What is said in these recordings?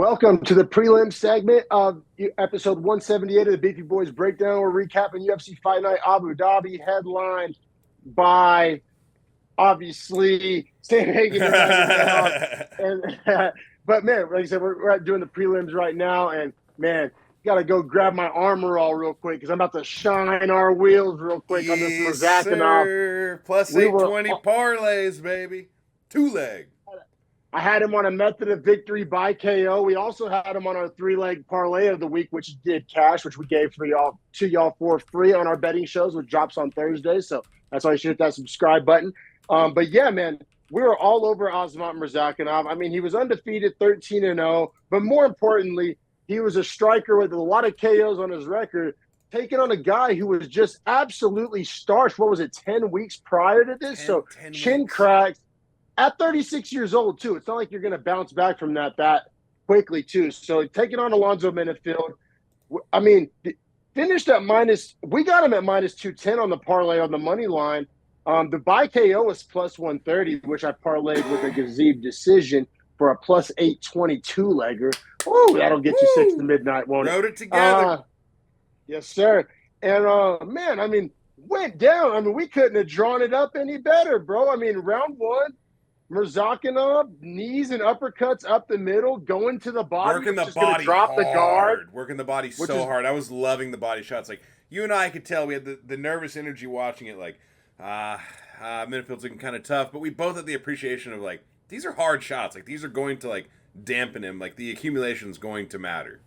Welcome to the prelim segment of episode 178 of the Beefy Boys Breakdown. We're recapping UFC Fight Night Abu Dhabi, headlined by, obviously, Sandhagen and but, man, like I said, we're doing the prelims right now, and, man, got to go grab my armor all real quick because I'm about to shine our wheels real quick on this Murzakanov. Plus 820 parlays, baby. Two-leg. I had him on a method of victory by KO. We also had him on our three-leg parlay of the week, which did cash, which we gave to y'all for free on our betting shows, which drops on Thursday. So that's why you should hit that subscribe button. But yeah, man, we were all over Azamat Murzakanov. I mean, he was undefeated, 13-0, but more importantly, he was a striker with a lot of KOs on his record, taking on a guy who was just absolutely starched. What was it, 10 weeks prior to this? 10 chin weeks. Cracks. At 36 years old, too. It's not like you're going to bounce back from that quickly, too. So taking on Alonzo Menifield, I mean, finished at we got him at minus 210 on the parlay on the money line. The buy KO was plus 130, which I parlayed with a Gaziev decision for a plus 822 legger. Ooh, that'll get you 6 to midnight, won't it? Wrote it together. Yes, sir. And, man, I mean, went down. I mean, we couldn't have drawn it up any better, bro. I mean, round one, Murzakanov, knees and uppercuts up the middle, going to the body. Working the body drop hard. The guard. Working the body so hard. I was loving the body shots. Like, you and I could tell we had the nervous energy watching it. Like, Menifield's looking kind of tough. But we both had the appreciation of, like, these are hard shots. Like, these are going to, like, dampen him. Like, the accumulation is going to matter.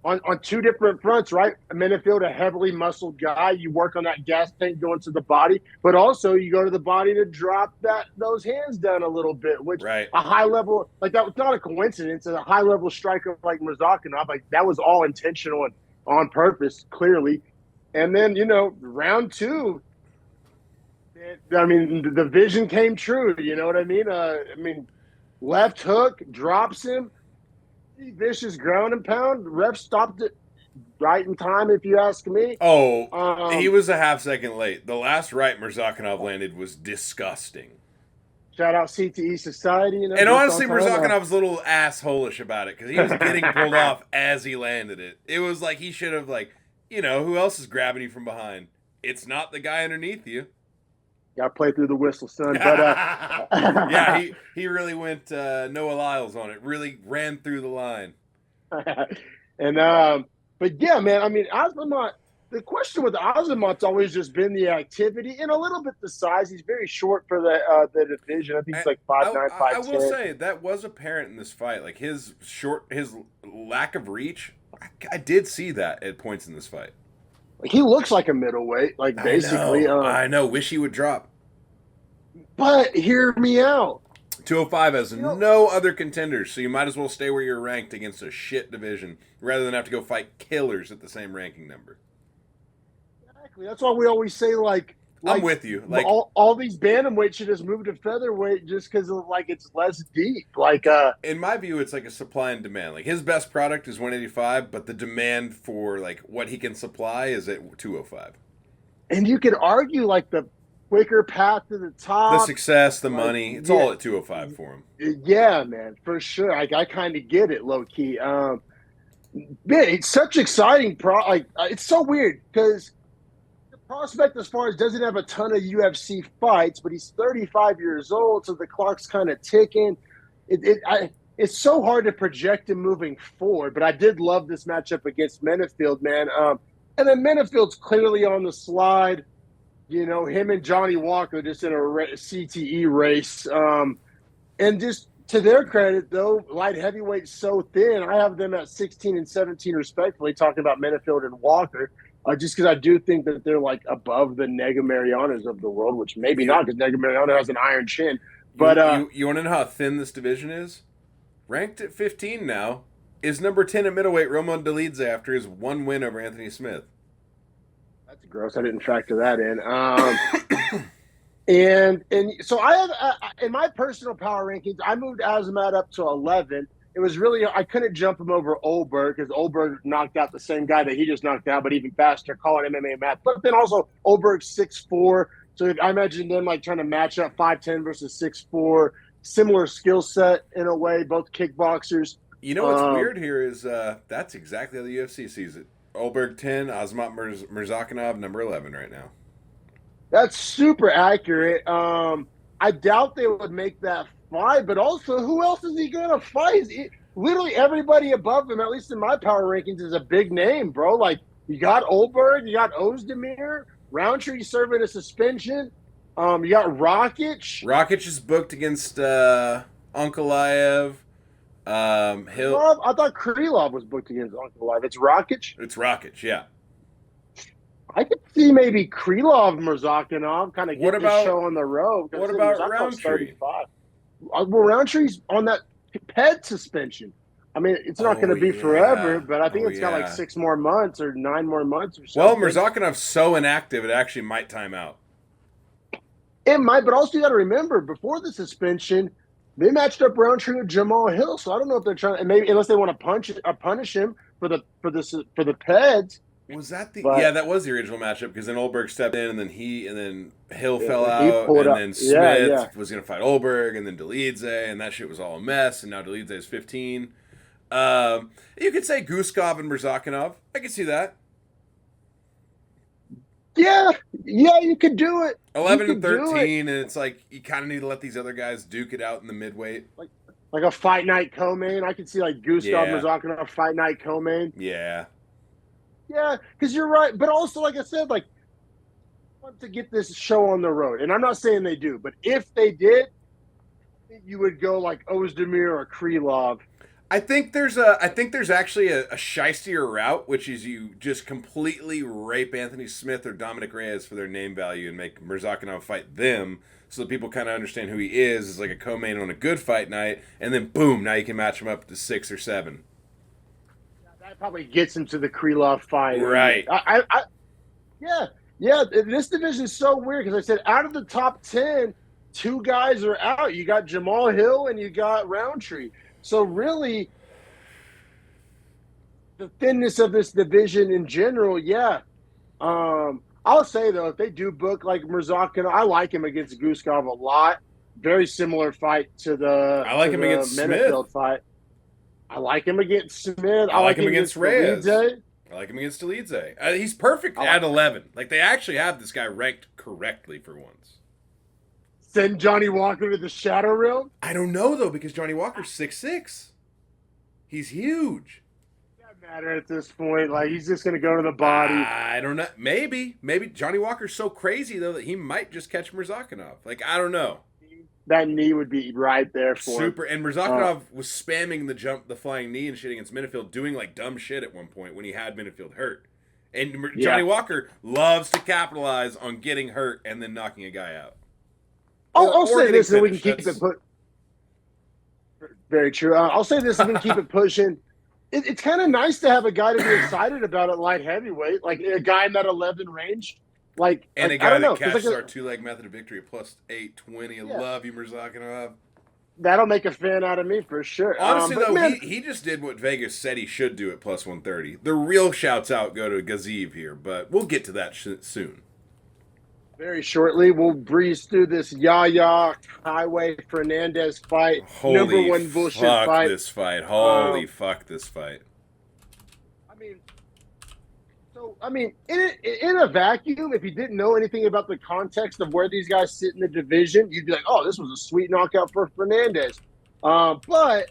On two different fronts, right? Menifield, a heavily muscled guy. You work on that gas tank going to the body, but also you go to the body to drop those hands down a little bit, which a high level, like that was not a coincidence. A high level striker like Murzakanov, like that was all intentional and on purpose, clearly. And then, round two, I mean, the vision came true. You know what I mean? Left hook, drops him. Vicious ground and pound. Ref stopped it right in time, if you ask me. Oh, he was a half second late. The last right Murzakanov landed was disgusting. Shout out CTE Society. And honestly, Murzakanov was a little assholish about it because he was getting pulled off as he landed it. It was like he should have, who else is grabbing you from behind? It's not the guy underneath you. Got to play through the whistle, son. But yeah, he really went Noah Lyles on it. Really ran through the line. And but yeah, man. I mean, Azamat. The question with Azamat's always just been the activity and a little bit the size. He's very short for the division. I think he's like 5'9", 5'10". I will say that was apparent in this fight. Like his lack of reach. I did see that at points in this fight. Like he looks like a middleweight, basically. I know. Wish he would drop. But hear me out. 205 has no other contenders, so you might as well stay where you're ranked against a shit division rather than have to go fight killers at the same ranking number. Exactly. That's why we always say, I'm with you. Like all these bantamweights should just move to featherweight just because of it's less deep. In my view, it's like a supply and demand. Like his best product is 185, but the demand for what he can supply is at 205. And you could argue the quicker path to the top, the success, the money, it's all at 205 for him. Yeah, man, for sure. I kind of get it, low key. Man, it's such exciting. It's so weird because. Prospect as far as doesn't have a ton of UFC fights, but he's 35 years old, so the clock's kind of ticking. It's so hard to project him moving forward, but I did love this matchup against Menifield, man. And then Menifield's clearly on the slide. Him and Johnny Walker just in a CTE race. And just to their credit, though, light heavyweight's so thin. I have them at 16 and 17 respectively, talking about Menifield and Walker. Just because I do think that they're above the Nega Marianas of the world, which maybe not because Nega Mariana has an iron chin. But you want to know how thin this division is? Ranked at 15 now is number 10 at middleweight Roman Dolidze after his one win over Anthony Smith. That's gross. I didn't factor that in. And so I have in my personal power rankings, I moved Azamat up to 11. It was really, I couldn't jump him over Oldberg because Oldberg knocked out the same guy that he just knocked out, but even faster, calling MMA math. But then also Oldberg's 6'4", so I imagine them trying to match up 5'10" versus 6'4", similar skill set in a way, both kickboxers. You know what's weird here is that's exactly how the UFC sees it. Olberg 10, Azamat Murzakanov number 11 right now. That's super accurate. I doubt they would make that fight, but also, who else is he going to fight? Literally everybody above him, at least in my power rankings, is a big name, bro. Like, you got Olberg, you got Ozdemir, Roundtree serving a suspension. You got Rakic. Rakic is booked against Ankalaev. Hill. I thought Krylov was booked against Ankalaev. It's Rakic? It's Rakic, yeah. I could see maybe Krylov, Murzakanov, kind of get this show on the road. What about Roundtree? Well, Roundtree's on that PED suspension. I mean, it's not going to be forever, but I think it's got like 6 more months or 9 more months or something. Well, Murzakanov's so inactive, it actually might time out. It might, but also you got to remember, before the suspension, they matched up Roundtree with Jamal Hill. So I don't know if they're trying, and maybe unless they want to punish him for the PEDs. Was that that was the original matchup, because then Olberg stepped in, and then Hill fell out, and then Smith was going to fight Olberg, and then Dudakova, and that shit was all a mess, and now Dudakova is 15. You could say Guskov and Murzakanov. I could see that. Yeah, you could do it. 11 and 13, and it's like you kind of need to let these other guys duke it out in the midweight. Like a fight night co-main. I could see like Guskov, Murzakanov, fight night co-main. Yeah. Yeah, because you're right. But also, like I said, like, I want to get this show on the road. And I'm not saying they do, but if they did, you would go like Ozdemir or Krylov. I think there's actually a shystier route, which is you just completely rape Anthony Smith or Dominic Reyes for their name value and make Murzakanov fight them, so that people kind of understand who he is as like a co-main on a good fight night, and then boom, now you can match him up to 6 or 7. That probably gets him to the Krylov fight. Right. Yeah. This division is so weird, because I said out of the top 10, 2 guys are out. You got Jamal Hill and you got Roundtree. So really, the thinness of this division in general, I'll say, though, if they do book like Murzakanov, I like him against Guskov a lot. Very similar fight to the Menifield fight. I like him against Smith. I like him against Reyes. I like him against Dudakova. He's perfect at 11. Like, they actually have this guy ranked correctly for once. Send Johnny Walker to the Shadow Realm? I don't know, though, because Johnny Walker's 6'6". He's huge. Doesn't matter at this point. Like, he's just going to go to the body. I don't know. Maybe Johnny Walker's so crazy, though, that he might just catch Murzakanov. Like, I don't know. That knee would be right there for him. And Murzakanov was spamming the flying knee and shit against Menifield, doing like dumb shit at one point when he had Menifield hurt. And Johnny Walker loves to capitalize on getting hurt and then knocking a guy out. I'll say this, and we can keep it put. Very true. I'll say this, and we can keep it pushing. It's kind of nice to have a guy to be excited about at light heavyweight, like a guy in that 11 range. Like, and a guy that catches our 2-leg method of victory at plus 820. I love you, Murzakanov. That'll make a fan out of me for sure. Honestly, though, he just did what Vegas said he should do at plus 130. The real shouts out go to Gaziev here, but we'll get to that soon. Very shortly, we'll breeze through this Yahya Highway Fernandes fight. Holy #1 bullshit fuck fight. This fight. Holy fuck this fight. I mean, in a vacuum, if you didn't know anything about the context of where these guys sit in the division, you'd be like, oh, this was a sweet knockout for Fernandes. But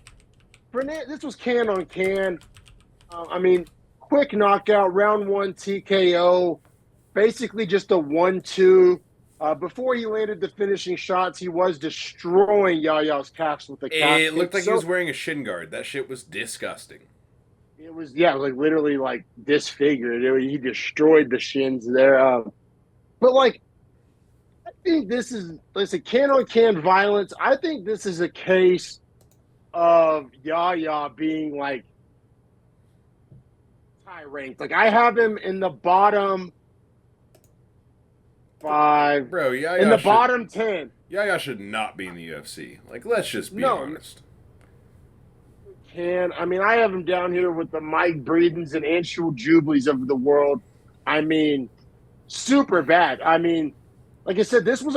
this was can on can. Quick knockout, round 1 TKO, basically just a 1-2. Before he landed the finishing shots, he was destroying Yahya's calves with the calf. It looked like he was wearing a shin guard. That shit was disgusting. It was, like literally like disfigured. He destroyed the shins there. But like, I think this is, listen, can-on-can violence. I think this is a case of Yahya being like high ranked. Like, I have him in the bottom 5. Bro, Yahya in the bottom 10. Yahya should not be in the UFC. Like, let's just be honest. I have him down here with the Mike Breedens and Anshul Jubilees of the world. Super bad. Like I said, this was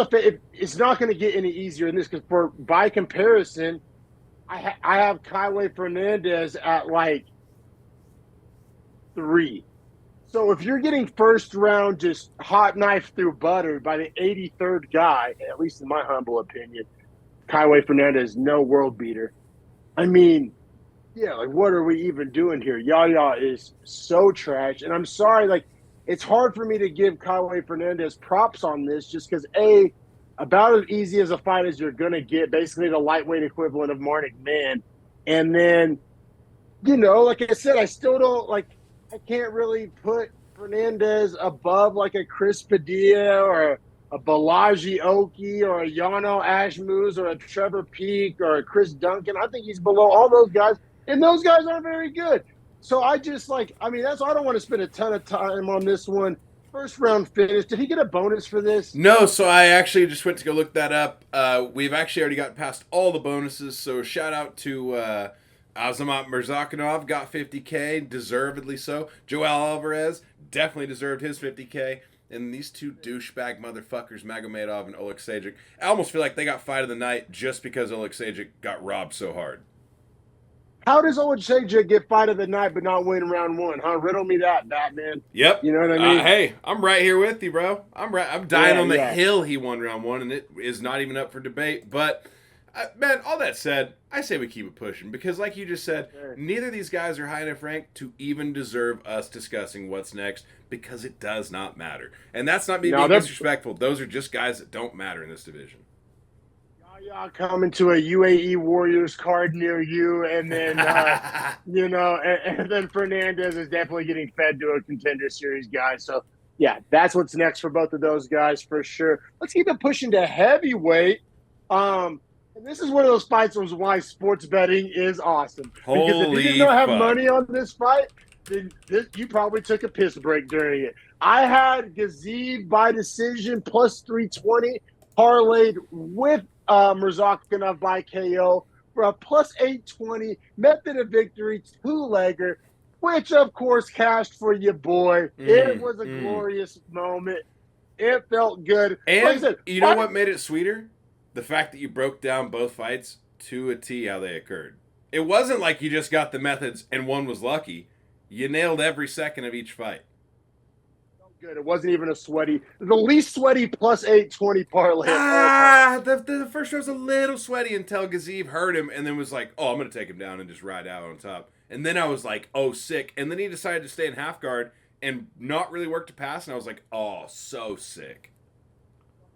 it's not going to get any easier in this, because by comparison, I have Kaiway Fernandes at like 3. So if you're getting first round just hot knife through butter by the 83rd guy, at least in my humble opinion, Kaiway Fernandes, no world beater. I mean, yeah, like what are we even doing here? Yahya is so trash. And I'm sorry, like it's hard for me to give Kaiway Fernandes props on this just because about as easy as a fight as you're gonna get, basically the lightweight equivalent of Marnik Man. And then, like I said, I still don't I can't really put Fernandes above like a Chris Padilla or a Balaji Oki or a Yano Ashmus or a Trevor Peak or a Chris Duncan. I think he's below all those guys, and those guys aren't very good. So I just I don't want to spend a ton of time on this one. First round finish. Did he get a bonus for this? No, so I actually just went to go look that up. We've actually already got past all the bonuses, so shout out to Azamat Murzakanov, got 50K, deservedly so. Joel Alvarez definitely deserved his 50K. And these two douchebag motherfuckers, Magomedov and Oleksiejczuk, I almost feel like they got fight of the night just because Oleksiejczuk got robbed so hard. How does Oleksiejczuk get fight of the night but not win round 1? Huh? Riddle me that, Batman. Yep. You know what I mean? Hey, I'm right here with you, bro. I'm dying on the hill he won round 1, and it is not even up for debate. But, man, all that said, I say we keep it pushing because, like you just said, neither of these guys are high enough ranked to even deserve us discussing what's next because it does not matter. And that's not me being disrespectful. Those are just guys that don't matter in this division. Yahya coming to a UAE Warriors card near you, and then and then Fernandes is definitely getting fed to a Contender Series guy. So yeah, that's what's next for both of those guys for sure. Let's keep it pushing to heavyweight. And this is one of those fights was why sports betting is awesome. Because if you did not have money on this fight, then you probably took a piss break during it. I had Gaziev by decision plus 320 parlayed with Murzakanov by KO for a plus 820 method of victory 2-legger, which of course cashed for your boy. It was a glorious moment. It felt good. And like I said, you know what made it sweeter? The fact that you broke down both fights to a T how they occurred. It wasn't like you just got the methods and one was lucky. You nailed every second of each fight. Good. It wasn't even the least sweaty plus 820 parlay. The first row was a little sweaty until Gaziev heard him and then was like, oh, I'm going to take him down and just ride out on top. And then I was like, oh, sick. And then he decided to stay in half guard and not really work to pass. And I was like, oh, so sick.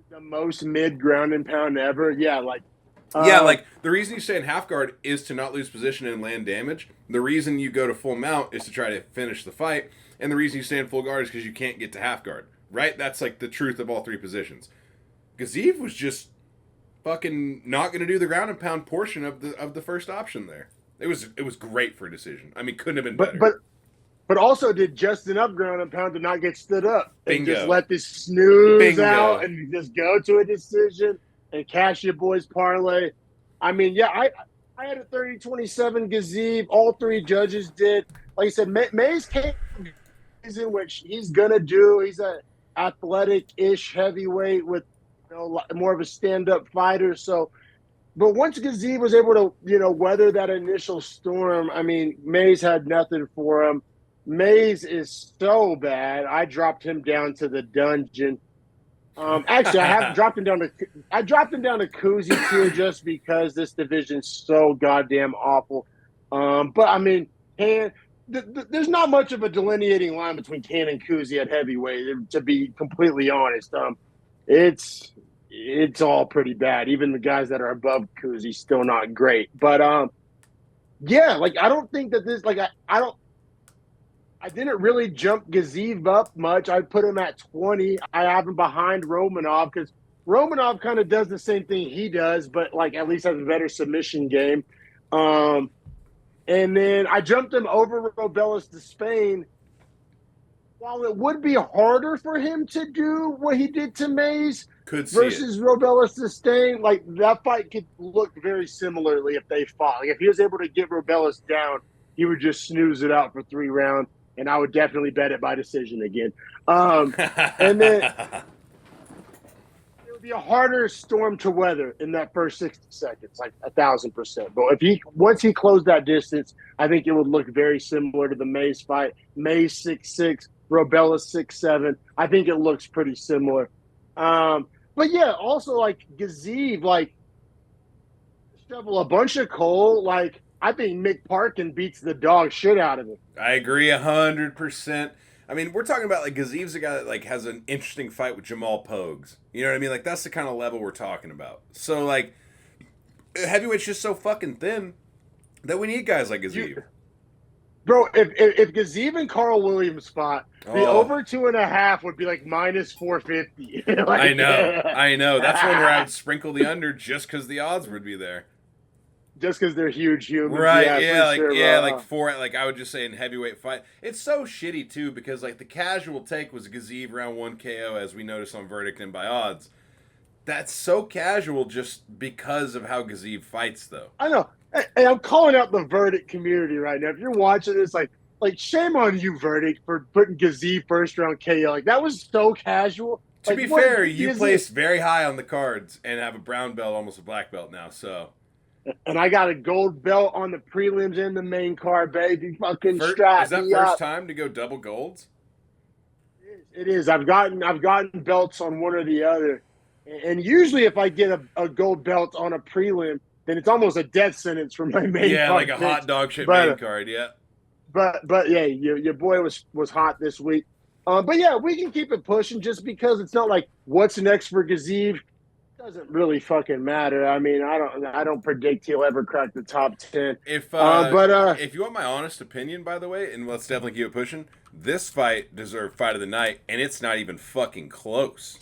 The most mid ground and pound ever. Yeah, the reason you stay in half guard is to not lose position and land damage. The reason you go to full mount is to try to finish the fight. And the reason you stay in full guard is because you can't get to half guard. Right? That's like the truth of all three positions. Gaziev was just fucking not going to do the ground and pound portion of the first option there. It was great for a decision. I mean, couldn't have been better. But also did just enough ground and pound to not get stood up. And Bingo. Just let this snooze out and just go to a decision and cash your boys parlay. I mean, yeah, I had a 30-27 Gaziev. All three judges did. Like I said, Mays came in which he's going to do. He's an athletic-ish heavyweight with more of a stand-up fighter. So, but once Gaziev was able to, weather that initial storm, I mean, Mays had nothing for him. Mays is so bad. I dropped him down to the dungeon. Actually, I dropped him down to Kuzi tier just because this division's so goddamn awful. But I mean, there's not much of a delineating line between Can and Kuzi at heavyweight. To be completely honest, it's all pretty bad. Even the guys that are above Kuzi still not great. But yeah, I don't think that this I didn't really jump Gaziev up much. I put him at 20. I have him behind Romanov because Romanov kind of does the same thing he does, but at least has a better submission game. And then I jumped him over Robelis to Spain. While it would be harder for him to do what he did to Mays versus Robelis to Spain, that fight could look very similarly if they fought. If he was able to get Robelis down, he would just snooze it out for 3 rounds. And I would definitely bet it by decision again. And then it would be a harder storm to weather in that first 60 seconds, like 1,000%. But once he closed that distance, I think it would look very similar to the Mays fight. Mays 6'6", Robella 6'7". I think it looks pretty similar. But yeah, also like Gaziev, like shovel a bunch of coal. Like I think Mick Parkin beats the dog shit out of him. I agree 100%. I mean, we're talking about like Gaziev's a guy that like has an interesting fight with Jamal Pogues. You know what I mean? Like that's the kind of level we're talking about. So like heavyweight's just so fucking thin that we need guys like Gaziev. Bro, if Gaziev and Carl Williams fought, the over 2.5 would be like minus 450. Like, I know. That's one where I would sprinkle the under just because the odds would be there. Just because they're huge humans. Right, like I would just say in heavyweight fight. It's so shitty, too, because, like, the casual take was Gaziev round 1 KO, as we noticed on Verdict and by odds. That's so casual just because of how Gaziev fights, though. I know. Hey, I'm calling out the Verdict community right now. If you're watching this, like shame on you, Verdict, for putting Gaziev first round KO. Like, that was so casual. To be fair, you placed very high on the cards and have a brown belt, almost a black belt now, so... And I got a gold belt on the prelims and the main card, baby. Fucking strap. Is that first time to go double golds? It is. I've gotten belts on one or the other. And usually if I get a gold belt on a prelim, then it's almost a death sentence for my main card. Yeah, like a hot dog shit main card, yeah. But yeah, your boy was hot this week. But yeah, we can keep it pushing just because it's not like what's next for Gaziev. Doesn't really fucking matter. I mean, I don't predict he'll ever crack the top 10. If you want my honest opinion, by the way, and let's definitely keep it pushing, this fight deserved fight of the night, and it's not even fucking close.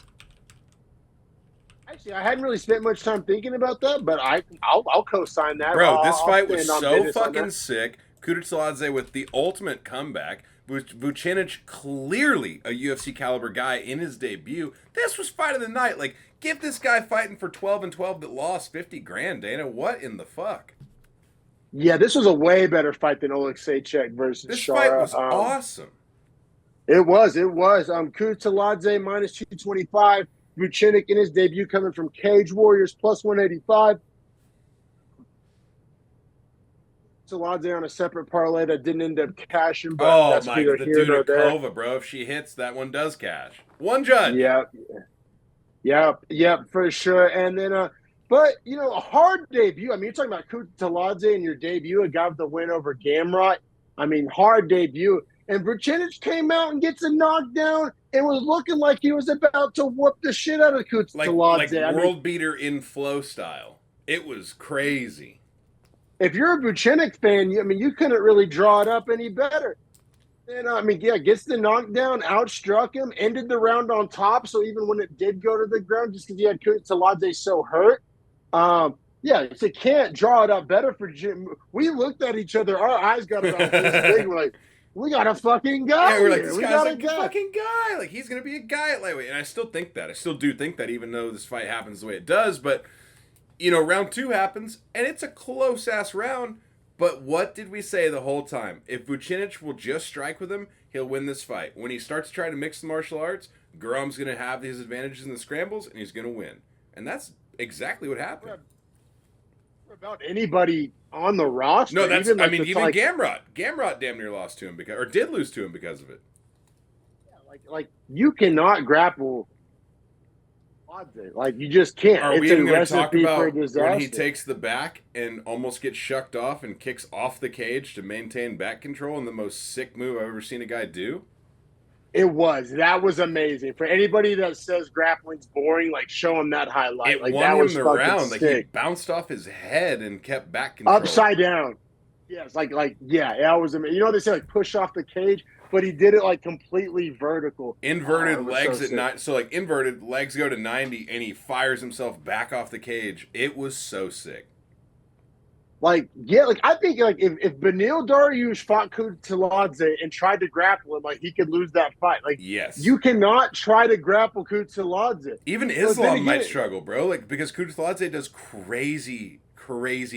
Actually, I hadn't really spent much time thinking about that, but I'll co-sign that. Bro, this fight was so fucking sick. Kutateladze with the ultimate comeback. Vucenic, clearly a UFC caliber guy in his debut. This was fight of the night. Like, give this guy fighting for 12-12 that lost 50 grand, Dana. What in the fuck? Yeah, this was a way better fight than Oleksiejczuk versus this Shara. This fight was awesome. It was. Kutateladze minus 225. Vucenic in his debut coming from Cage Warriors plus 185. Kutateladze on a separate parlay that didn't end up cashing. But that's the Dudakova, bro. If she hits, that one does cash. One judge. Yep, for sure. And then, but, you know, a hard debut. I mean, you're talking about Kutateladze in your debut, a guy with the win over Gamrot. I mean, hard debut. And Vucenic came out and gets a knockdown and was looking like he was about to whoop the shit out of Kutateladze. Like world beater in flow style. It was crazy. If you're a Vucenic fan, you couldn't really draw it up any better. And, gets the knockdown, outstruck him, ended the round on top. So even when it did go to the ground, just because he had Kutateladze so hurt, so can't draw it up better for Jim. We looked at each other, our eyes got about this big, we're like, we got a fucking guy. Yeah, we're like, this guy's like a fucking guy. Like, he's going to be a guy at lightweight. And I still think that. I still do think that, even though this fight happens the way it does. But, you know, round 2 happens, and it's a close-ass round. But what did we say the whole time? If Vucenic will just strike with him, he'll win this fight. When he starts trying to mix the martial arts, Gurum's going to have his advantages in the scrambles, and he's going to win. And that's exactly what happened. About anybody on the roster. No, that's even Gamrot. Gamrot damn near lost to him did lose to him because of it. Yeah, like you cannot grapple. Like you just can't. Are we even going to talk about when he takes the back and almost gets shucked off and kicks off the cage to maintain back control, and the most sick move I've ever seen a guy do? That was amazing. For anybody that says grappling's boring, like show him that highlight. It won him the round. Like he bounced off his head and kept back control. Upside down. Yes, that was amazing. You know they say like push off the cage, but he did it like completely vertical. Inverted legs at 90. So like inverted legs go to 90, and he fires himself back off the cage. It was so sick. I think if Beneil Dariush fought Kutateladze and tried to grapple him, like he could lose that fight. Like yes, you cannot try to grapple Kutateladze. Even Islam might struggle, bro. Like because Kutateladze does crazy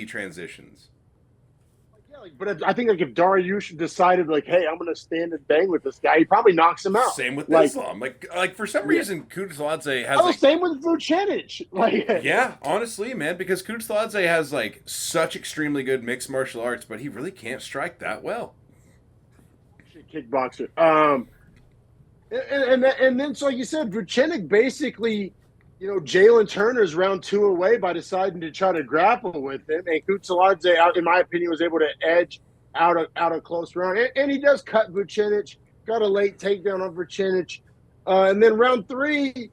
transitions. But I think like if Dariush decided like, hey, I'm going to stand and bang with this guy, he probably knocks him out. Same with like, Islam. Like for some reason, Kutateladze has like. Same with Vucenic. Yeah, honestly, man, because Kutateladze has like such extremely good mixed martial arts, but he really can't strike that well. Kickboxer. And then, so like you said, Vucenic basically, Jalen Turner's round 2 away by deciding to try to grapple with him, and Kutateladze, in my opinion, was able to edge out a close round, and he does cut Vucenic, got a late takedown on Vucenic, and then round 3,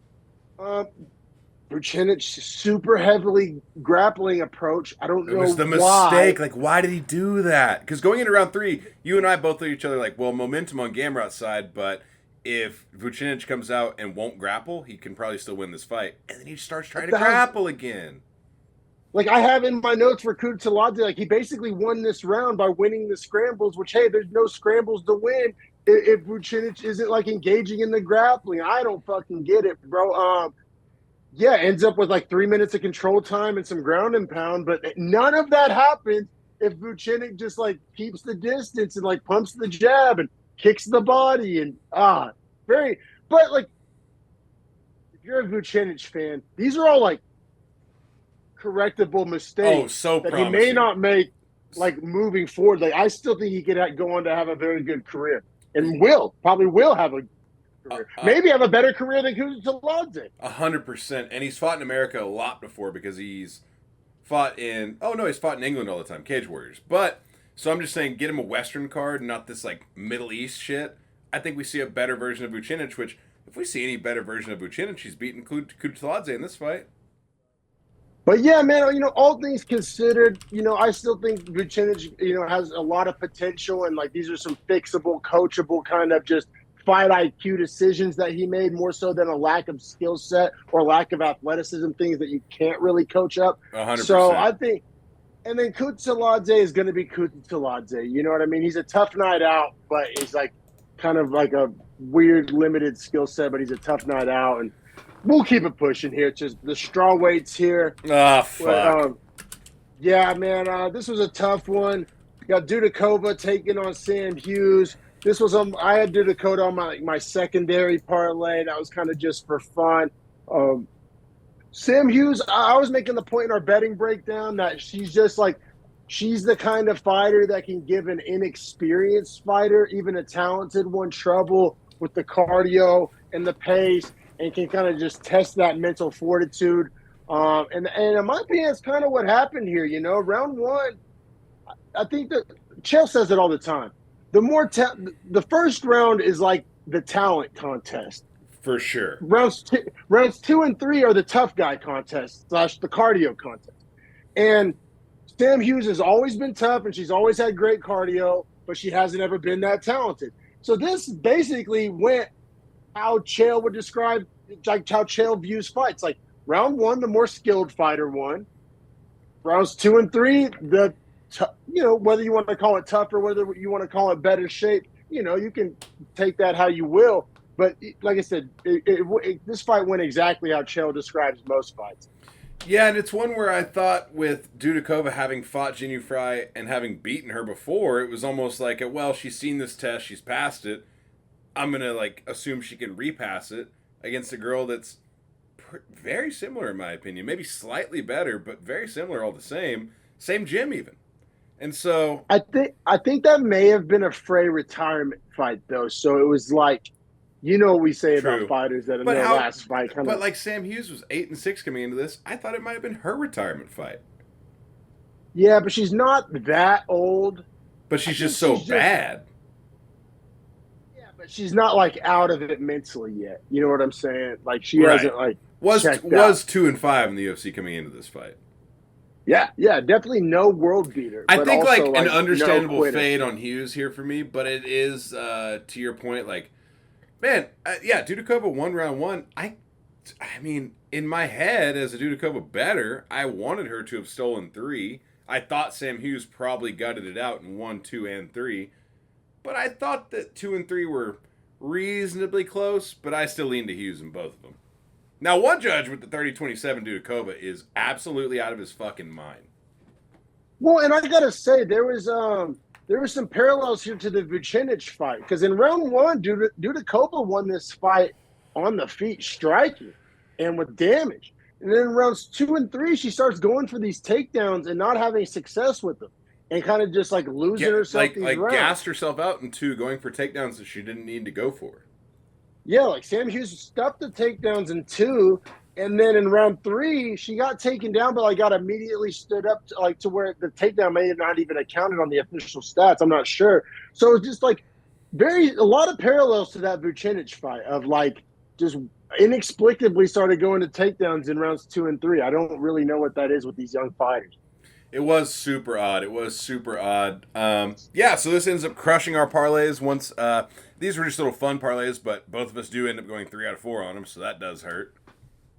Vucenic super heavily grappling approach. I don't know why. It was the mistake. Like, why did he do that? Because going into round 3, you and I both look at each other like, well, momentum on Gamrot's side, but if Vucenic comes out and won't grapple, he can probably still win this fight. And then he starts trying to grapple again. Like, I have in my notes for Kutateladze, like, he basically won this round by winning the scrambles, which, hey, there's no scrambles to win if Vucenic isn't, like, engaging in the grappling. I don't fucking get it, bro. Yeah, ends up with, like, 3 minutes of control time and some ground and pound, but none of that happens if Vucenic just, like, keeps the distance and, like, pumps the jab and kicks the body and but like if you're a Vucenic fan, these are all like correctable mistakes that promising. He may not make like moving forward. Like I still think he could go on to have a very good career and probably will have a career. Maybe have a better career than Kutateladze. 100%. And he's fought in America a lot before because he's fought in England all the time, Cage Warriors. But so I'm just saying, get him a Western card, not this, like, Middle East shit. I think we see a better version of Vucenic, which, if we see any better version of Vucenic, he's beating Kutateladze in this fight. But, yeah, man, all things considered, I still think Vucenic, has a lot of potential. And, like, these are some fixable, coachable kind of just fight IQ decisions that he made, more so than a lack of skill set or lack of athleticism, things that you can't really coach up. 100%. So I think – and then Kutateladze is going to be Kutateladze. You know what I mean? He's a tough night out, but he's like kind of like a weird limited skill set, but he's a tough night out. And we'll keep it pushing here. It's just the straw weights here. Oh, fuck. Yeah, man, this was a tough one. Got Dudakova taking on Sam Hughes. This was I had Dudakova on my secondary parlay. That was kind of just for fun. Sam Hughes, I was making the point in our betting breakdown that she's the kind of fighter that can give an inexperienced fighter, even a talented one, trouble with the cardio and the pace, and can kind of just test that mental fortitude. And in my opinion, that's kind of what happened here. Round 1, I think that Chael says it all the time. The first round is like the talent contest. For sure. Rounds 2 and 3 are the tough guy contest / the cardio contest. And Sam Hughes has always been tough, and she's always had great cardio, but she hasn't ever been that talented. So this basically went how Chael would describe, like how Chael views fights. Like round 1, the more skilled fighter won. Rounds 2 and 3, whether you want to call it tough or whether you want to call it better shape, you can take that how you will. But like I said, this fight went exactly how Chael describes most fights. Yeah, and it's one where I thought with Dudakova having fought Jinh Yu Frey and having beaten her before, it was almost like, well, she's seen this test, she's passed it. I'm going to like assume she can repass it against a girl that's very similar in my opinion. Maybe slightly better, but very similar all the same. Same gym even. And so I think that may have been a Frey retirement fight though. So it was like, what we say about fighters that in their last fight. But like Sam Hughes was 8-6 coming into this. I thought it might have been her retirement fight. Yeah, but she's not that old. But she's just so bad. Yeah, but she's not like out of it mentally yet. You know what I'm saying? Like she hasn't like was 2-5 in the UFC coming into this fight. Yeah, definitely no world beater. I think like an understandable fade on Hughes here for me, but it is to your point, like. Man, Dudakova won round 1. I mean, in my head, as a Dudakova bettor, I wanted her to have stolen 3. I thought Sam Hughes probably gutted it out and won 2 and 3. But I thought that 2 and 3 were reasonably close, but I still lean to Hughes in both of them. Now, one judge with the 30-27 Dudakova is absolutely out of his fucking mind. Well, and I gotta say, there was some parallels here to the Vucenic fight because in round one, Dudakova won this fight on the feet, striking and with damage. And then in rounds 2 and 3, she starts going for these takedowns and not having success with them, and kind of just like losing Get herself these like rounds. gassed herself out in two, going for takedowns that she didn't need to go for. Yeah, like Sam Hughes stuffed the takedowns in 2, and then in round 3, she got taken down, but like got immediately stood up to where the takedown may have not even accounted on the official stats. I'm not sure. So it's just like a lot of parallels to that Vucenic fight of like just inexplicably started going to takedowns in rounds 2 and 3. I don't really know what that is with these young fighters. It was super odd. It was super odd. Yeah, so this ends up crushing our parlays. Once these were just little fun parlays, but both of us do end up going 3 out of 4 on them, so that does hurt.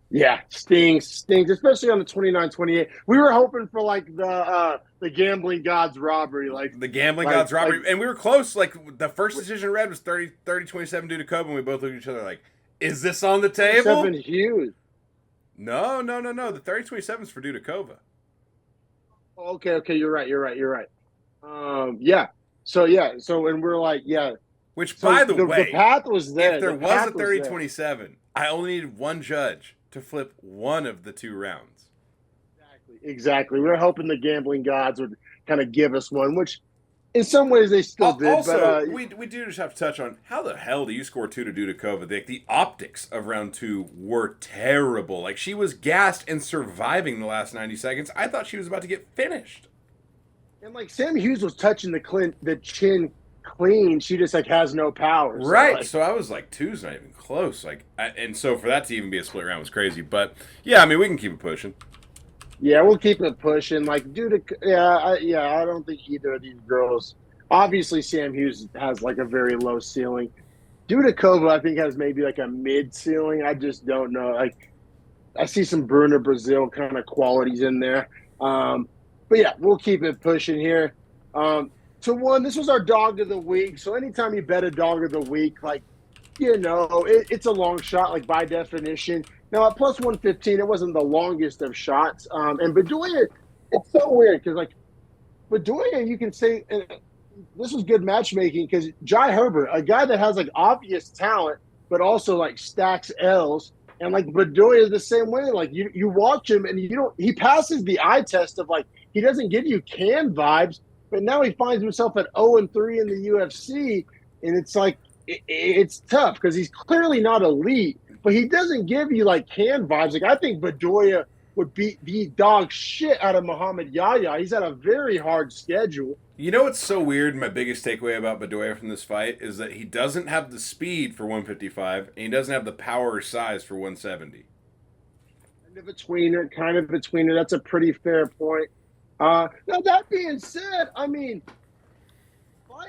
Yeah, stings, especially on the 29-28. We were hoping for like the gambling gods robbery, like the gambling gods robbery, and we were close. Like the first decision read was 30-27 due to Kobe, and we both looked at each other like, "Is this on the table?" Hughes. No. The 30-27 is for Dudakova. Okay, you're right. Yeah. So and we're like, yeah. Which, by the way, the path was there. If there was a 30-27, I only needed one judge to flip one of the 2 rounds. Exactly. We were hoping the gambling gods would kind of give us one, which in some ways they still did. Also, but, we do just have to touch on how the hell do you score 2 to Dudakova? The optics of round 2 were terrible. Like, she was gassed and surviving the last 90 seconds. I thought she was about to get finished. And like Sam Hughes was touching the chin clean. She just like has no power. Right. So I was like, 2's not even close. And so for that to even be a split round was crazy. But yeah, I mean, we can keep it pushing. Yeah, we'll keep it pushing. Like, I don't think either of these girls. Obviously, Sam Hughes has like a very low ceiling. Dudakova, I think, has maybe like a mid ceiling. I just don't know. Like, I see some Bruna Brazil kind of qualities in there. But yeah, we'll keep it pushing here. This was our dog of the week. So anytime you bet a dog of the week, like, it's a long shot, like by definition. Now at plus 115, it wasn't the longest of shots. And Bedoya, it's so weird because like Bedoya, you can say this was good matchmaking because Jai Herbert, a guy that has like obvious talent, but also like stacks L's. And like Bedoya is the same way. Like you watch him and he passes the eye test of like he doesn't give you can vibes, but now he finds himself at 0-3 in the UFC, and it's like it's tough because he's clearly not elite, but he doesn't give you like can vibes. Like I think Bedoya would beat the dog shit out of Muhammad Yahya. He's had a very hard schedule. You know what's so weird? My biggest takeaway about Bedoya from this fight is that he doesn't have the speed for 155, and he doesn't have the power or size for 170. Kind of between her. That's a pretty fair point. Now that being said, I mean,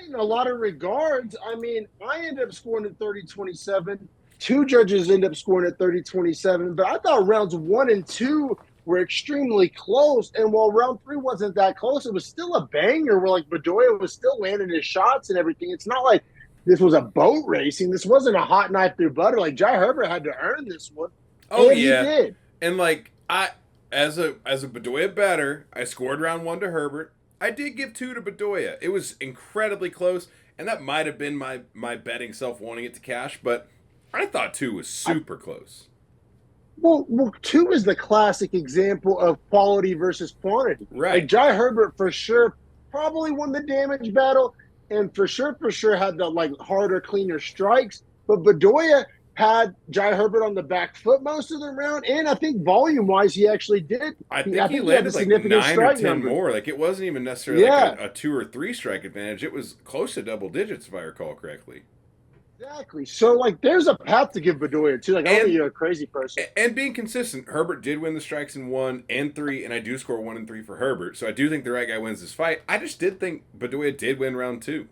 in a lot of regards, I mean, I ended up scoring at 30-27. 2 judges end up scoring at 30-27, but I thought rounds 1 and 2 were extremely close. And while round 3 wasn't that close, it was still a banger where like Bedoya was still landing his shots and everything. It's not like this was a boat racing. This wasn't a hot knife through butter. Like Jai Herbert had to earn this one. Oh, and yeah. He did. And like as a Bedoya bettor, I scored round 1 to Herbert. I did give 2 to Bedoya. It was incredibly close, and that might have been my betting self wanting it to cash, but I thought 2 was super close. Well, 2 is the classic example of quality versus quantity. Right. Like Jai Herbert for sure probably won the damage battle, and for sure had the like harder, cleaner strikes. But Bedoya had Jai Herbert on the back foot most of the round, and I think volume-wise, he actually did. I think he landed like 9 or 10 more. Like it wasn't even necessarily like a 2 or 3 strike advantage. It was close to double digits, if I recall correctly. Exactly. So, like, there's a path to give Bedoya, too. Like, I don't think you're a crazy person. And being consistent, Herbert did win the strikes in 1 and 3, and I do score 1 and 3 for Herbert. So I do think the right guy wins this fight. I just did think Bedoya did win round 2.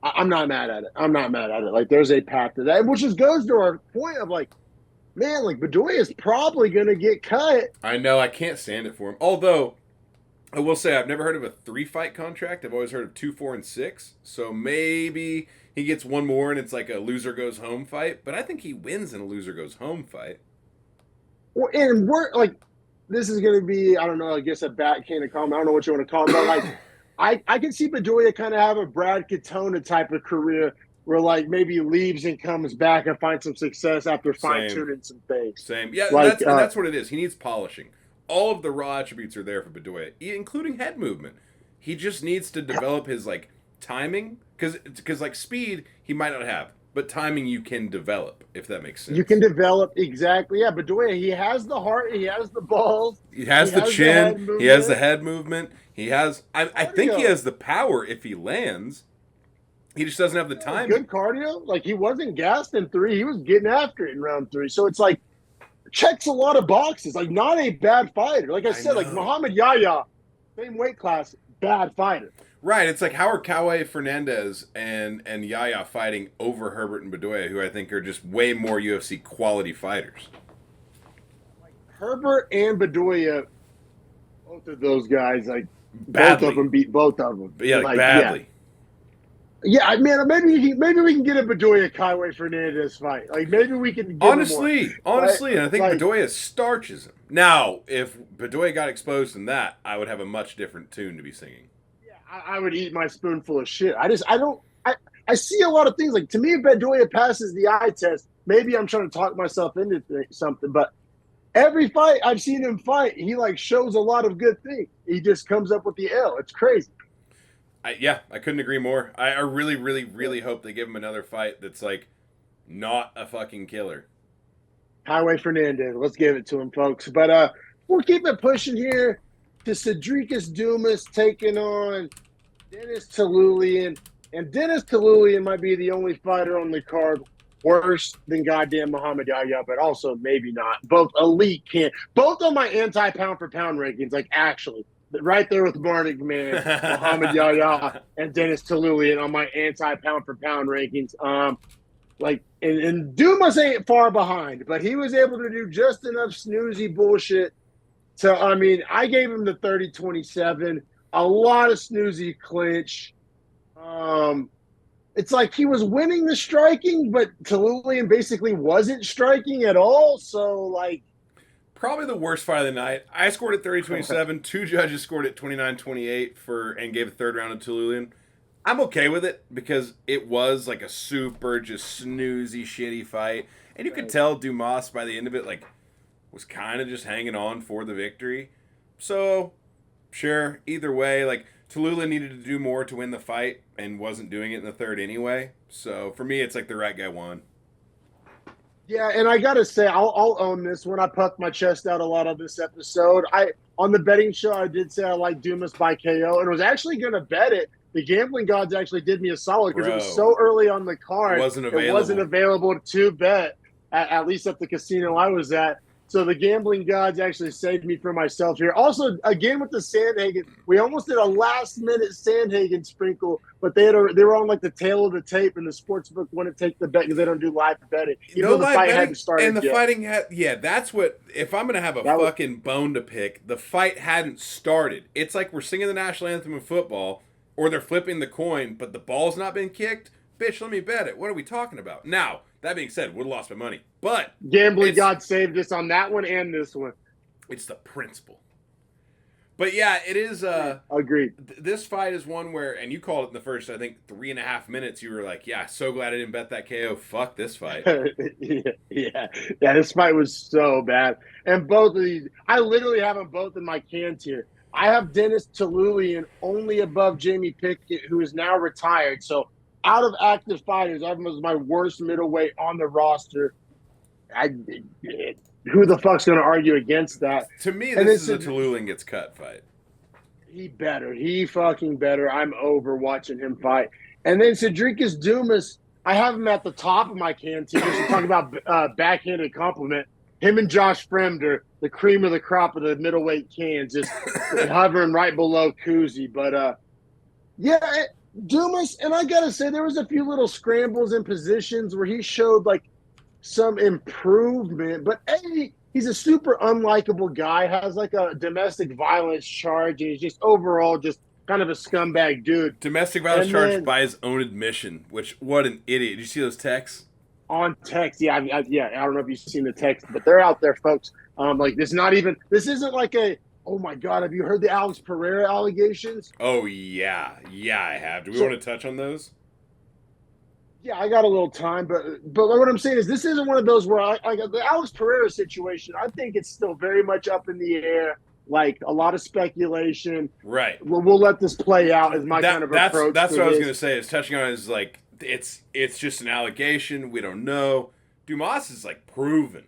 I'm not mad at it. Like, there's a path to that, which just goes to our point of, like, man, like, Bedoya is probably going to get cut. I know. I can't stand it for him. Although, I will say I've never heard of a 3-fight contract. I've always heard of 2, 4, and 6. So maybe he gets one more and it's like a loser goes home fight. But I think he wins in a loser goes home fight. Well, and we're like, this is going to be, I don't know, I guess a backhanded comment. I don't know what you want to call it, but like I can see Bedoya kind of have a Brad Katona type of career where like maybe he leaves and comes back and finds some success after fine tuning some things. Same, yeah, like, and that's what it is. He needs polishing. All of the raw attributes are there for Bedoya, including head movement. He just needs to develop his like timing, because like speed he might not have, but timing you can develop, if that makes sense. You can develop, exactly. Yeah, Bedoya, he has the heart, he has the balls, he has the chin, he has the head movement, he has. I think he has the power if he lands. He just doesn't have the time. Good cardio. Like, he wasn't gassed in 3. He was getting after it in round 3. So it's like, checks a lot of boxes. Like, not a bad fighter. Like I said, like Muhammad Yahya, same weight class, bad fighter. Right. It's like, how are Fernandes and Yahya fighting over Herbert and Bedoya, who I think are just way more UFC quality fighters? Like, Herbert and Bedoya, both of those guys, like, badly. Both of them beat both of them. Yeah, like badly. Yeah. Yeah, man, maybe we can get a Bedoya Kaiway Fernandes fight. Like, maybe we can get honestly, and I think Bedoya starches him. Now, if Bedoya got exposed in that, I would have a much different tune to be singing. Yeah, I would eat my spoonful of shit. I see a lot of things. Like, to me, if Bedoya passes the eye test, maybe I'm trying to talk myself into something, but every fight I've seen him fight, he like shows a lot of good things. He just comes up with the L. It's crazy. I couldn't agree more. I really, really, really hope they give him another fight that's like not a fucking killer. Highway Fernandes, let's give it to him, folks. But we'll keep it pushing here to Cedricus Dumas taking on Dennis Tiuliulin. And Dennis Tiuliulin might be the only fighter on the card worse than goddamn Muhammad Yahya, but also maybe not. Both elite can't. Both on my anti-pound for pound rankings, like actually. Right there with Barnick, man, Muhammad Yahya and Dennis Tiuliulin on my anti-pound for pound rankings. And Dumas ain't far behind, but he was able to do just enough snoozy bullshit to, I gave him the 30-27, a lot of snoozy clinch. It's like he was winning the striking, but Tiuliulin basically wasn't striking at all. So, like, probably the worst fight of the night. I scored at 30-27. 2 judges scored at 29-28 and gave a third round to Tiuliulin. I'm okay with it because it was like a super just snoozy, shitty fight. And you could tell Dumas by the end of it, like, was kind of just hanging on for the victory. So, sure, either way, like, Tiuliulin needed to do more to win the fight and wasn't doing it in the third anyway. So, for me, it's like the right guy won. Yeah, and I gotta say, I'll own this one. I puffed my chest out a lot on this episode. On the betting show, I did say I like Dumas by KO, and was actually gonna bet it. The gambling gods actually did me a solid because it was so early on the card. It wasn't available to bet, at least at the casino I was at. So the gambling gods actually saved me from myself here. Also, again with the Sandhagen, we almost did a last-minute Sandhagen sprinkle, but they were on like the tail of the tape, and the sportsbook wouldn't take the bet because they don't do live betting. No live betting, hadn't started and the yet. Fighting had. Yeah, that's what. If I'm gonna have a fucking bone to pick, the fight hadn't started. It's like we're singing the national anthem of football, or they're flipping the coin, but the ball's not been kicked. Bitch, let me bet it. What are we talking about now? That being said, would have lost my money. But gambling God saved us on that one and this one. It's the principle. But yeah, it is. Agreed. This fight is one where, and you called it in the first, I think, 3.5 minutes. You were like, "Yeah, so glad I didn't bet that KO. Fuck this fight." yeah. This fight was so bad, and both of these, I literally have them both in my cans here. I have Dennis Tiuliulin only above Jamie Pickett, who is now retired. So, out of active fighters, I was my worst middleweight on the roster. Who the fuck's going to argue against that? To me, this is a Tiuliulin gets cut fight. He fucking better. I'm over watching him fight. And then Cedricus Dumas, I have him at the top of my can team. Just to talk about backhanded compliment. Him and Josh Fremder, the cream of the crop of the middleweight cans, just hovering right below Kuzi. But Dumas, and I gotta say, there was a few little scrambles in positions where he showed like some improvement. But he's a super unlikable guy, has like a domestic violence charge, and he's just overall just kind of a scumbag dude. Domestic violence charge by his own admission, which, what an idiot. Did you see those texts? On text, yeah. I don't know if you've seen the text, but they're out there, folks. Like this isn't like a, oh my God, have you heard the Alex Pereira allegations? Oh yeah, yeah, I have. Do we So want to touch on those? yeah, I got a little time, but what I'm saying is this isn't one of those where I the Alex Pereira situation. I think it's still very much up in the air, like a lot of speculation. Right. We'll let this play out. Is my kind of approach. That's to what I was this. gonna say. Is touching on is like it's just an allegation. We don't know. Dumas is like proven.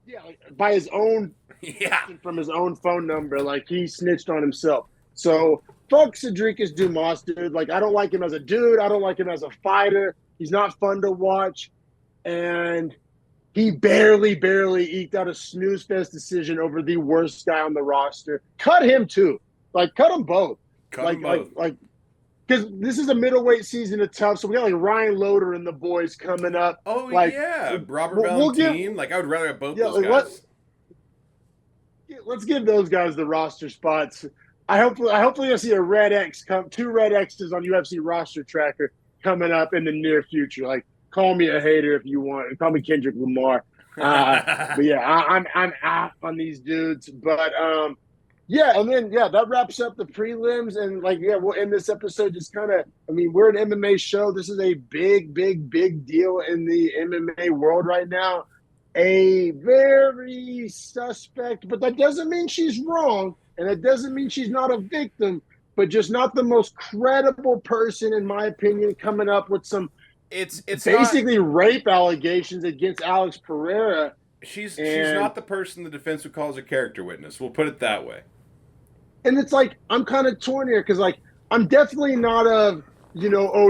Yeah, like, by his own Yeah. from his own phone number, like he snitched on himself. So fuck Cedricus Dumas, dude. Like I don't like him as a dude. I don't like him as a fighter. He's not fun to watch, and he barely eked out a snooze fest decision over the worst guy on the roster. Cut him too. Like cut them both. Cut them both. Like because this is a middleweight season of tough. So we got like Ryan Loder and the boys coming up. Oh like, yeah, Robert Valentin. Like I would rather have both those guys. Let's give those guys the roster spots. Hopefully I see a red X two red X's on UFC roster tracker coming up in the near future. Like, call me a hater if you want, and call me Kendrick Lamar. But yeah, I'm out on these dudes. But yeah, and then that wraps up the prelims, and like we'll end this episode just kind of. I mean, we're an MMA show. This is a big deal in the MMA world right now. A very suspect, but that doesn't mean she's wrong, and it doesn't mean she's not a victim. But just not the most credible person, in my opinion, coming up with some it's basically rape allegations against Alex Pereira. She's not the person the defense would call as a character witness. We'll put it that way. And it's like I'm kind of torn here because like I'm definitely not a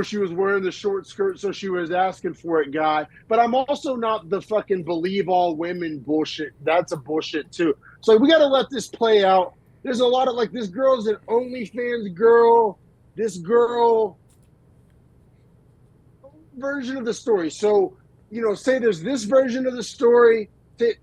she was wearing the short skirt so she was asking for it guy. But I'm also not the fucking believe all women bullshit. That's a bullshit too. So we got to let this play out. There's a lot of like this girl's an OnlyFans girl. This girl version of the story. So, say there's this version of the story, there's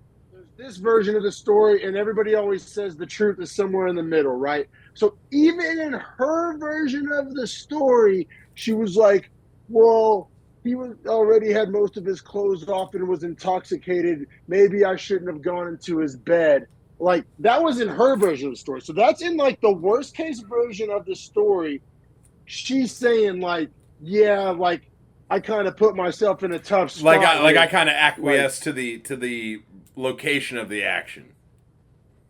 this version of the story, and everybody always says the truth is somewhere in the middle, right? So even in her version of the story, she was like, well, he already had most of his clothes off and was intoxicated. Maybe I shouldn't have gone into his bed. Like, that was in her version of the story. So that's in, like, the worst case version of the story. She's saying, like, yeah, like, I kind of put myself in a tough spot. I kind of acquiesced to the location of the action.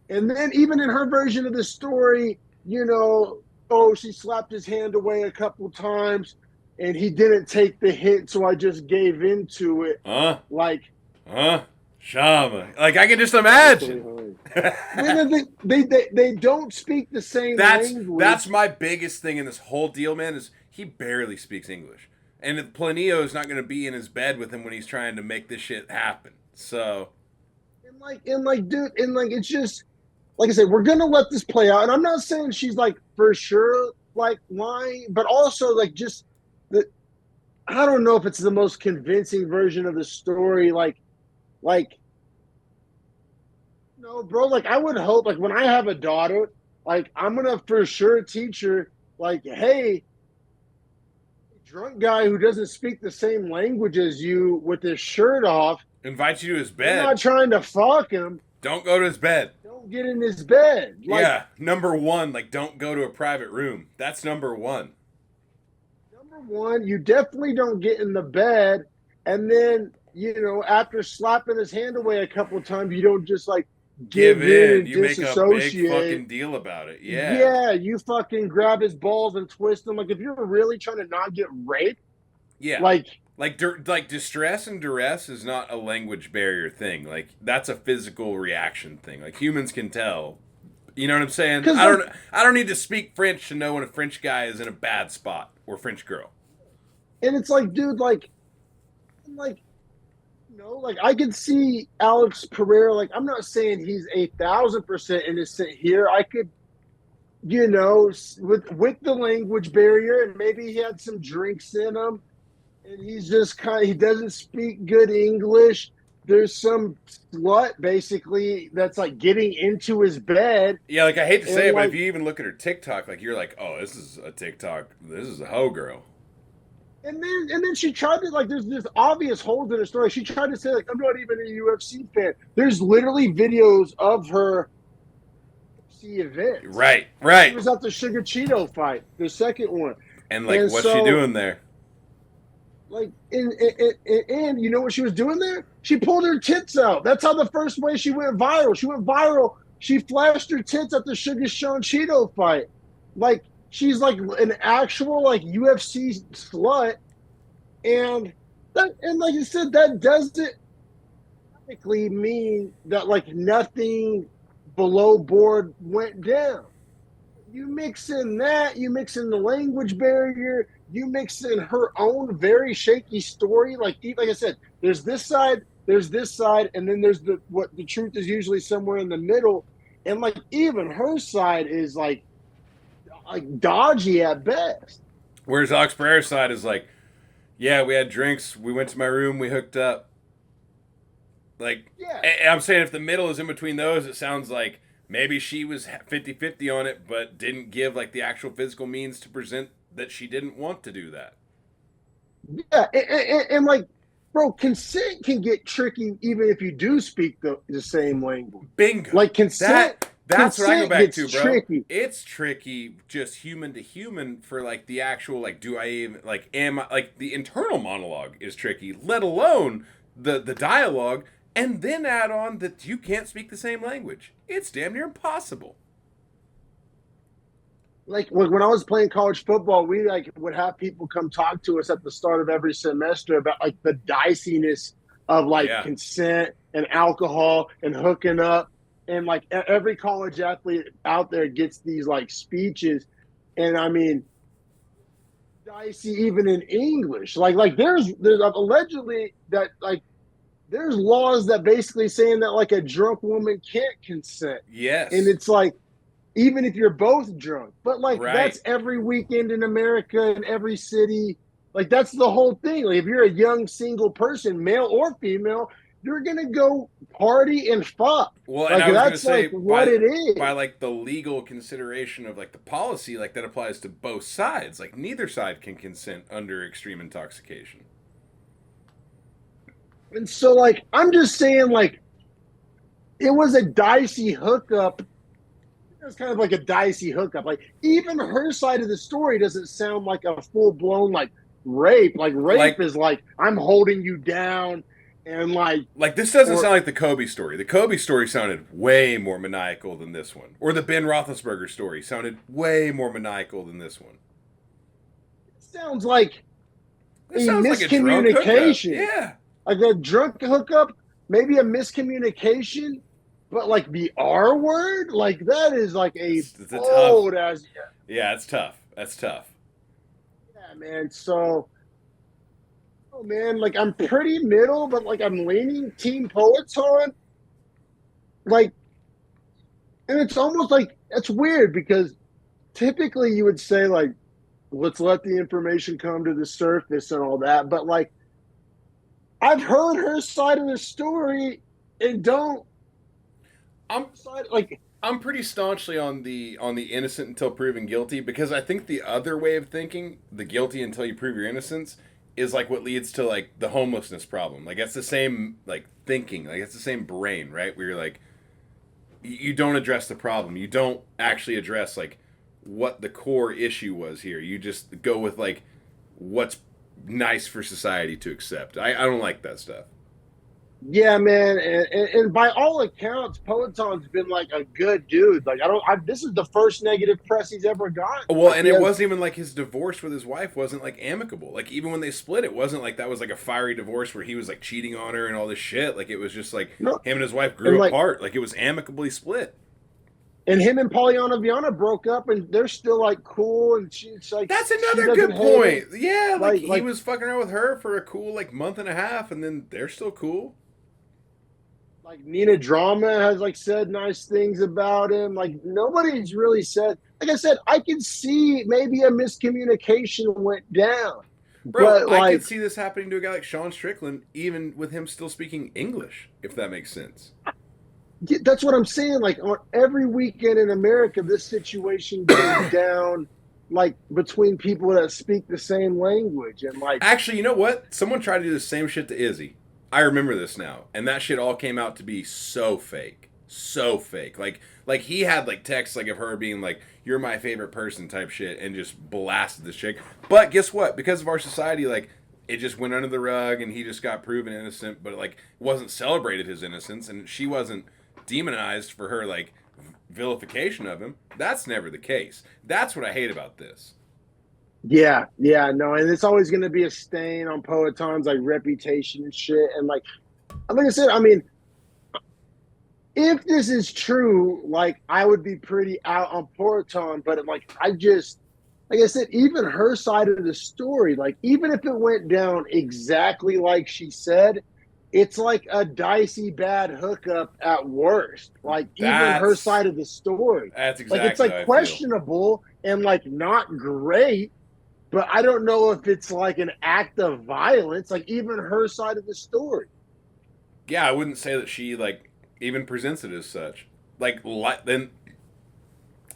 And then even in her version of the story, she slapped his hand away a couple times, and he didn't take the hint, so I just gave into it. Shama. Like, I can just imagine. they don't speak the same language. That's my biggest thing in this whole deal, man, is he barely speaks English. And Planillo is not going to be in his bed with him when he's trying to make this shit happen. So. Dude, it's just, like I said, we're going to let this play out. And I'm not saying she's, like, for sure, like, lying, but also, like, just, I don't know if it's the most convincing version of the story, no, bro, like, I would hope, like, when I have a daughter, like, I'm going to for sure teach her, like, hey, drunk guy who doesn't speak the same language as you with his shirt off invites you to his bed. I'm not trying to fuck him. Don't go to his bed. Don't get in his bed. Like, number one, like, don't go to a private room. That's number one. Number one, you definitely don't get in the bed. And then, after slapping his hand away a couple of times, you don't just, like, give in and you disassociate. Make a big fucking deal about it. Yeah. Yeah, you fucking grab his balls and twist them. Like, if you're really trying to not get raped, like distress and duress is not a language barrier thing. Like, that's a physical reaction thing. Like, humans can tell. You know what I'm saying? I don't need to speak French to know when a French guy is in a bad spot, or French girl. And it's like, dude, like I could see Alex Pereira. Like, I'm not saying he's 1,000% innocent here. I could, with the language barrier, and maybe he had some drinks in him, and he's just he doesn't speak good English. There's some slut, basically, that's, like, getting into his bed. Yeah, like, I hate to say it, but if you even look at her TikTok, like, you're like, oh, this is a TikTok. This is a hoe girl. And then she tried to, like, there's this obvious holes in her story. She tried to say, like, I'm not even a UFC fan. There's literally videos of her UFC events. Right. She was at the Sugar Cheeto fight, the second one. And like, what's she doing there? Like, and you know what she was doing there? She pulled her tits out. That's how the first way she went viral. She went viral. She flashed her tits at the Sugar Sean Cheeto fight. Like, she's like an actual like UFC slut, and like you said, that doesn't technically mean that like nothing below board went down. You mix in that, you mix in the language barrier, you mix in her own very shaky story. Like I said, there's this side, and then there's what the truth is usually somewhere in the middle. And like even her side is like dodgy at best. Whereas Alex Pereira's side is like, yeah, we had drinks, we went to my room, we hooked up. Like, yeah. I'm saying if the middle is in between those, it sounds like maybe she was 50-50 on it, but didn't give like the actual physical means to present that she didn't want to do that. Yeah, and like, bro, consent can get tricky even if you do speak the same language. Bingo. Like consent. That's what I go back to, bro. Tricky. It's tricky just human to human for like the actual like, do I even like, am I like the internal monologue is tricky, let alone the dialogue, and then add on that you can't speak the same language. It's damn near impossible. Like when I was playing college football, we like would have people come talk to us at the start of every semester about like the diciness of like consent and alcohol and hooking up. And like every college athlete out there gets these like speeches, and I mean, dicey even in English. Like there's allegedly that like there's laws that basically saying that like a drunk woman can't consent. Yes, and it's like even if you're both drunk, but like that's every weekend in America in every city. Like that's the whole thing. Like if you're a young single person, male or female, you're gonna go party and fuck. Well, like, and I was that's gonna say, like what it is. By like the legal consideration of like the policy, like that applies to both sides. Like neither side can consent under extreme intoxication. And so, like, I'm just saying, like, it was a dicey hookup. It was kind of like a dicey hookup. Like, even her side of the story doesn't sound like a full blown like rape. Like rape is like I'm holding you down. And like this doesn't sound like the Kobe story. The Kobe story sounded way more maniacal than this one. Or the Ben Roethlisberger story sounded way more maniacal than this one. It sounds like a miscommunication. Yeah. Like a drunk hookup, maybe a miscommunication, but like the R word, like that is like it's bold as yeah, it's tough. That's tough. Yeah, man. So oh man, like I'm pretty middle, but like I'm leaning Team Poeton. Like, and it's almost like it's weird because typically you would say like, let's let the information come to the surface and all that, but like I've heard her side of the story and I'm pretty staunchly on the innocent until proven guilty, because I think the other way of thinking, the guilty until you prove your innocence, is like what leads to like the homelessness problem. Like it's the same like thinking, like it's the same brain, right? Where you're like, you don't address the problem. You don't actually address like what the core issue was here. You just go with like what's nice for society to accept. I don't like that stuff. Yeah, man, and by all accounts, Poeton's been like a good dude. Like this is the first negative press he's ever gotten. Well, and it wasn't even like his divorce with his wife wasn't like amicable. Like even when they split, it wasn't like that was like a fiery divorce where he was like cheating on her and all this shit. Like it was just like him and his wife grew apart. Like it was amicably split. And him and Polyana Viana broke up, and they're still like cool. And she's like, that's another good point. Yeah, like he was fucking around with her for a cool like month and a half, and then they're still cool. Like Nina Drama has like said nice things about him. Like nobody's really said. Like I said, I can see maybe a miscommunication went down. Bro, but, I could see this happening to a guy like Sean Strickland, even with him still speaking English, if that makes sense. That's what I'm saying. Like on every weekend in America, this situation goes down. like between people that speak the same language and like. Actually, you know what? Someone tried to do the same shit to Izzy. I remember this now, and that shit all came out to be so fake, so fake. Like he had like texts like of her being like, "You're my favorite person" type shit, and just blasted this chick. But guess what? Because of our society, like it just went under the rug, and he just got proven innocent. But like wasn't celebrated his innocence, and she wasn't demonized for her like vilification of him. That's never the case. That's what I hate about this. Yeah, no, and it's always going to be a stain on Poeton's like reputation and shit. And like I said, I mean, if this is true, like I would be pretty out on Poeton, but like I said, even her side of the story, like even if it went down exactly like she said, it's like a dicey bad hookup at worst. Like even her side of the story, that's exactly like it's like questionable and like not great. But I don't know if it's like an act of violence, like even her side of the story. Yeah, I wouldn't say that she like even presents it as such. Like then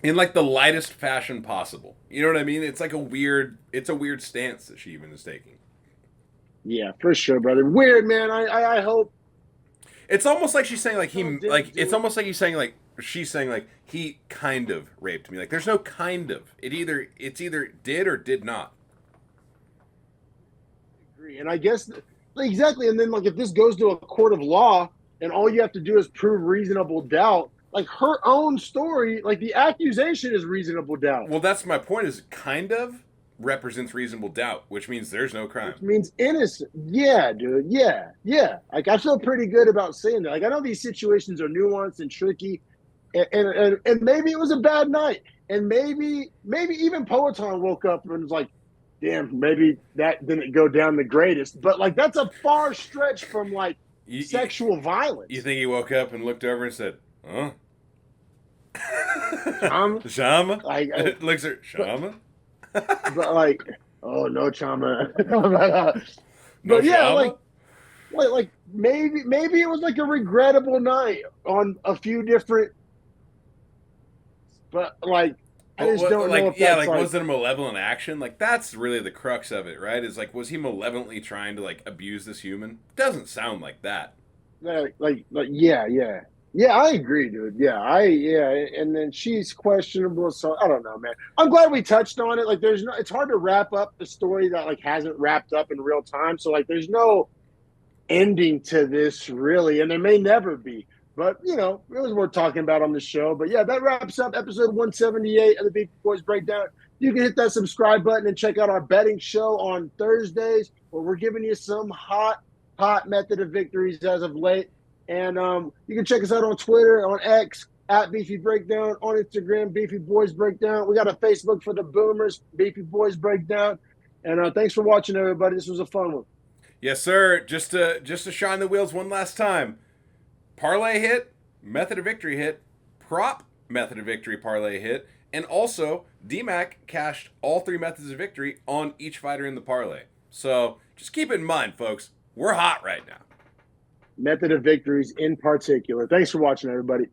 in like the lightest fashion possible. You know what I mean? It's like a weird stance that she even is taking. Yeah, for sure, brother. Weird, man. I hope. It's almost like she's saying like it's almost like he's saying like she's saying like he kind of raped me. Like there's no kind of. It's either did or did not. I agree. And I guess exactly. And then like if this goes to a court of law and all you have to do is prove reasonable doubt, like her own story, like the accusation is reasonable doubt. Well, that's my point is kind of represents reasonable doubt, which means there's no crime. Which means innocent. Yeah, dude. Yeah. Like I feel pretty good about saying that. Like I know these situations are nuanced and tricky. And maybe it was a bad night, and maybe even Poeton woke up and was like, "Damn, maybe that didn't go down the greatest." But like that's a far stretch from like sexual violence. You think he woke up and looked over and said, "Huh, Chama?" Like looks at Chama, but like, oh no, Chama. No, yeah, Chama? like maybe it was like a regrettable night on a few different. But like, I just don't know if that's was it a malevolent action? Like that's really the crux of it, right? Is like, was he malevolently trying to like abuse this human? Doesn't sound like that. Yeah, I agree, dude. And then she's questionable, so I don't know, man. I'm glad we touched on it. Like, it's hard to wrap up the story that like hasn't wrapped up in real time. So like, there's no ending to this really, and there may never be. But, you know, it was worth talking about on the show. But, yeah, that wraps up episode 178 of the Beefy Boys Breakdown. You can hit that subscribe button and check out our betting show on Thursdays where we're giving you some hot method of victories as of late. And you can check us out on Twitter, on X, at Beefy Breakdown, on Instagram, Beefy Boys Breakdown. We got a Facebook for the Boomers, Beefy Boys Breakdown. And thanks for watching, everybody. This was a fun one. Yes, sir. Just to shine the wheels one last time. Parlay hit, method of victory hit, prop method of victory parlay hit, and also DMAC cashed all three methods of victory on each fighter in the parlay. So just keep it in mind, folks. We're hot right now. Method of victories in particular. Thanks for watching, everybody.